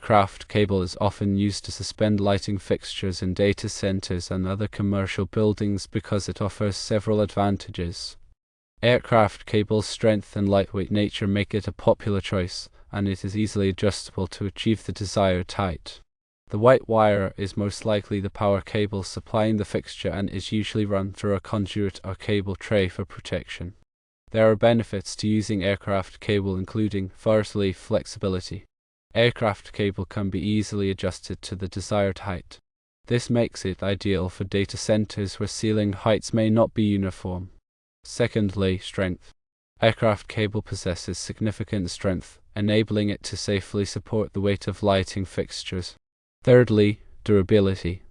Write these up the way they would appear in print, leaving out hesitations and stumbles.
Aircraft cable is often used to suspend lighting fixtures in data centers and other commercial buildings because it offers several advantages. Aircraft cable's strength and lightweight nature make it a popular choice, and it is easily adjustable to achieve the desired height. The white wire is most likely the power cable supplying the fixture and is usually run through a conduit or cable tray for protection. There are benefits to using aircraft cable, including, firstly, flexibility. Aircraft cable can be easily adjusted to the desired height. This makes it ideal for data centers where ceiling heights may not be uniform. Secondly, strength. Aircraft cable possesses significant strength, enabling it to safely support the weight of lighting fixtures. Thirdly, durability.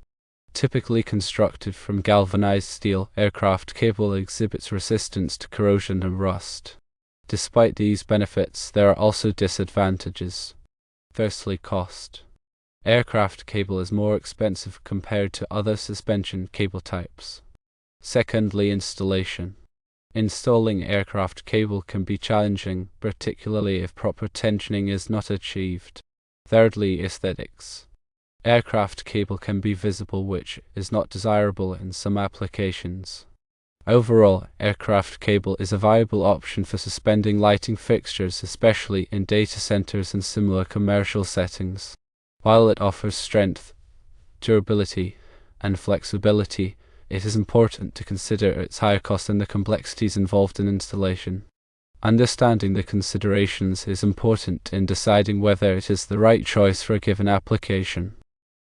Typically constructed from galvanized steel, aircraft cable exhibits resistance to corrosion and rust. Despite these benefits, there are also disadvantages. Firstly, cost. Aircraft cable is more expensive compared to other suspension cable types. Secondly, installation. Installing aircraft cable can be challenging, particularly if proper tensioning is not achieved. Thirdly, aesthetics. Aircraft cable can be visible, which is not desirable in some applications. Overall, aircraft cable is a viable option for suspending lighting fixtures, especially in data centers and similar commercial settings. While it offers strength, durability, and flexibility, it is important to consider its higher cost and the complexities involved in installation. Understanding the considerations is important in deciding whether it is the right choice for a given application.